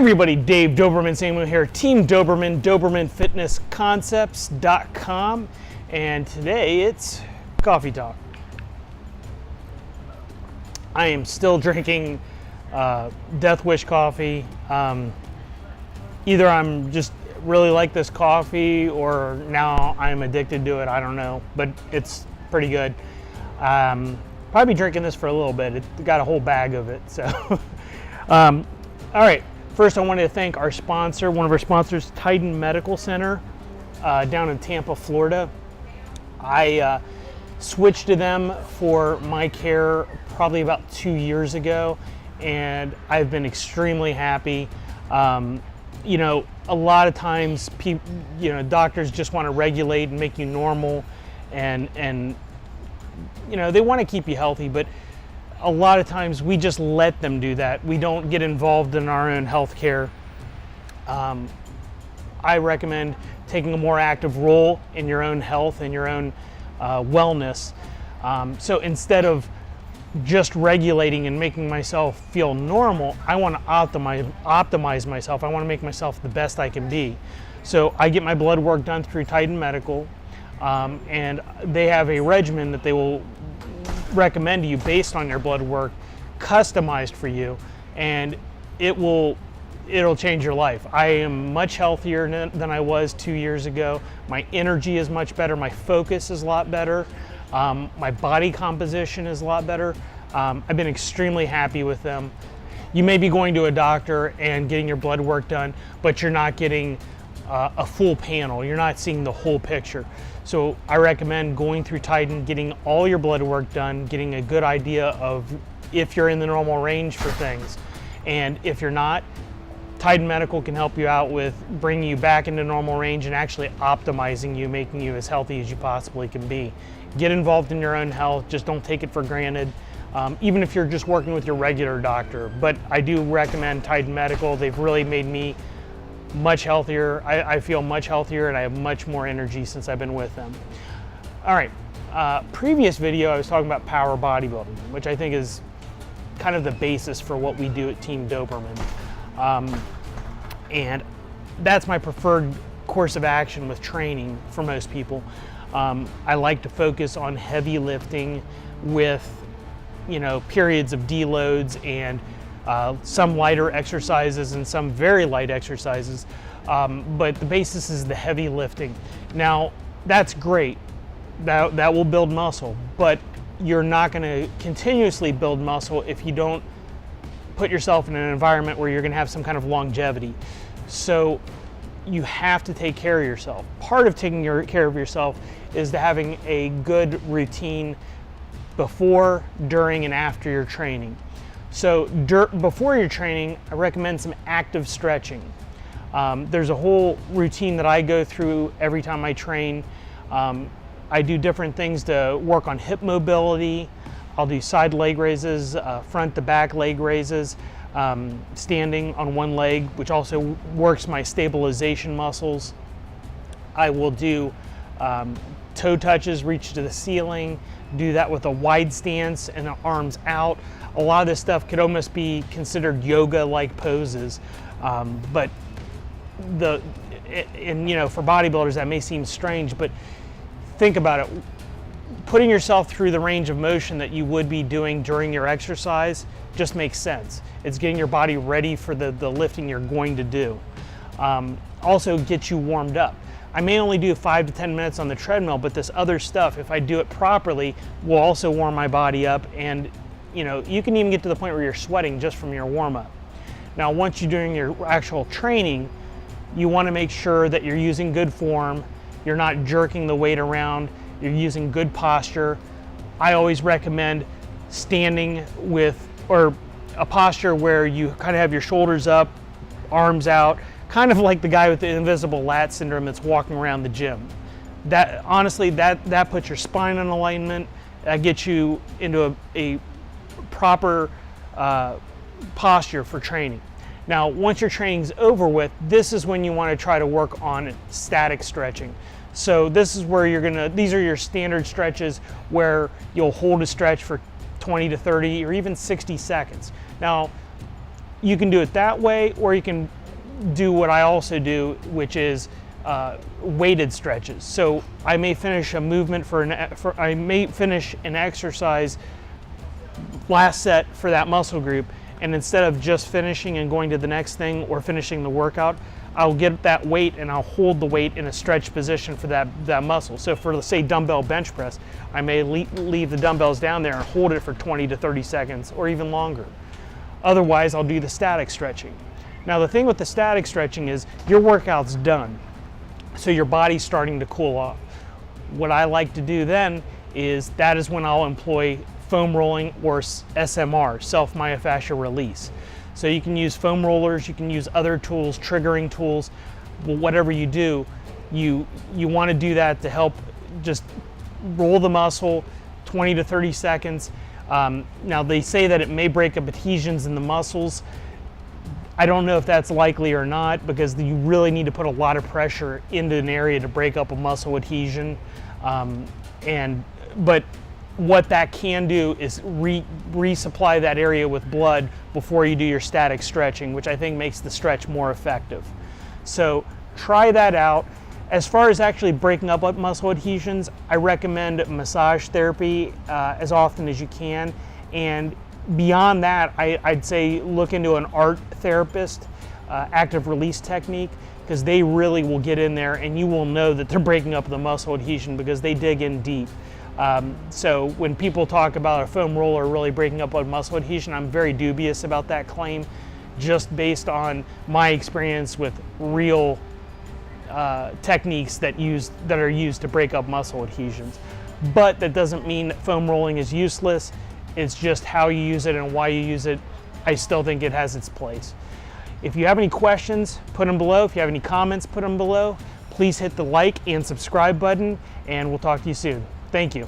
everybody, Dave Doberman Samuel here, Team Doberman, DobermanFitnessConcepts.com, and today it's coffee talk. I am still drinking Death Wish coffee. Either I'm just really like this coffee or now I'm addicted to it, I don't know, but it's pretty good. Probably drinking this for a little bit. It got a whole bag of it, so. All right. First, I wanted to thank our sponsor, one of our sponsors, Titan Medical Center down in Tampa, Florida. I switched to them for my care probably about 2 years ago, and I've been extremely happy. You know, a lot of times, doctors just want to regulate and make you normal, and you know, they want to keep you healthy, but a lot of times we just let them do that. We don't get involved in our own health care. I recommend taking a more active role in your own health and your own wellness. So instead of just regulating and making myself feel normal, I want to optimize myself. I want to make myself the best I can be. So I get my blood work done through Titan Medical, and they have a regimen that they will recommend to you based on your blood work, customized for you, and it'll change your life. I am much healthier than I was 2 years ago. My energy is much better. My focus is a lot better. My body composition is a lot better. I've been extremely happy with them. You may be going to a doctor and getting your blood work done, but you're not getting a full panel. You're not seeing the whole picture. So I recommend going through Titan, getting all your blood work done, getting a good idea of if you're in the normal range for things. And if you're not, Titan Medical can help you out with bringing you back into normal range and actually optimizing you, making you as healthy as you possibly can be. Get involved in your own health, just don't take it for granted, even if you're just working with your regular doctor. But I do recommend Titan Medical. They've really made me much healthier. I feel much healthier and I have much more energy since I've been with them. All right, previous video I was talking about power bodybuilding, which I think is kind of the basis for what we do at Team Doberman. And that's my preferred course of action with training for most people. I like to focus on heavy lifting with, you know, periods of deloads and some lighter exercises and some very light exercises, but the basis is the heavy lifting. Now, that's great. That will build muscle, but you're not going to continuously build muscle if you don't put yourself in an environment where you're going to have some kind of longevity. So you have to take care of yourself. Part of taking care of yourself is to having a good routine before, during, and after your training. So before your training, I recommend some active stretching. There's a whole routine that I go through every time I train. I do different things to work on hip mobility. I'll do side leg raises, front to back leg raises, standing on one leg, which also works my stabilization muscles. I will do toe touches, reach to the ceiling, do that with a wide stance and the arms out. A lot of this stuff could almost be considered yoga-like poses, but you know, for bodybuilders that may seem strange, but think about it. Putting yourself through the range of motion that you would be doing during your exercise just makes sense. It's getting your body ready for the lifting you're going to do. Also gets you warmed up. I may only do 5 to 10 minutes on the treadmill, but this other stuff, if I do it properly, will also warm my body up, and you know, you can even get to the point where you're sweating just from your warm-up. Now, once you're doing your actual training, you want to make sure that you're using good form, you're not jerking the weight around, you're using good posture. I always recommend standing with, or a posture where you kind of have your shoulders up, arms out, kind of like the guy with the invisible lat syndrome that's walking around the gym. That, honestly, that puts your spine in alignment, that gets you into a proper posture for training. Now, once your training's over with, this is when you want to try to work on static stretching. So this is where these are your standard stretches where you'll hold a stretch for 20 to 30 or even 60 seconds. Now, you can do it that way, or you can do what I also do, which is weighted stretches. So I may finish a movement I may finish an exercise last set for that muscle group, and instead of just finishing and going to the next thing or finishing the workout, I'll get that weight and I'll hold the weight in a stretch position for that muscle. So for, let's say, dumbbell bench press, I may leave the dumbbells down there and hold it for 20 to 30 seconds or even longer. Otherwise, I'll do the static stretching. Now the thing with the static stretching is your workout's done, so your body's starting to cool off. What I like to do then is when I'll employ foam rolling or SMR, self myofascial release. So you can use foam rollers, you can use other tools, triggering tools, whatever you do, you want to do that to help just roll the muscle 20 to 30 seconds. Now they say that it may break up adhesions in the muscles. I don't know if that's likely or not, because you really need to put a lot of pressure into an area to break up a muscle adhesion. But what that can do is resupply that area with blood before you do your static stretching, which I think makes the stretch more effective. So try that out. As far as actually breaking up muscle adhesions, I recommend massage therapy as often as you can. And beyond that, I'd say look into an art therapist, active release technique, because they really will get in there and you will know that they're breaking up the muscle adhesion because they dig in deep. So when people talk about a foam roller really breaking up a muscle adhesion, I'm very dubious about that claim, just based on my experience with real techniques that are used to break up muscle adhesions. But that doesn't mean that foam rolling is useless. It's just how you use it and why you use it. I still think it has its place. If you have any questions, put them below. If you have any comments, put them below. Please hit the like and subscribe button, and we'll talk to you soon. Thank you.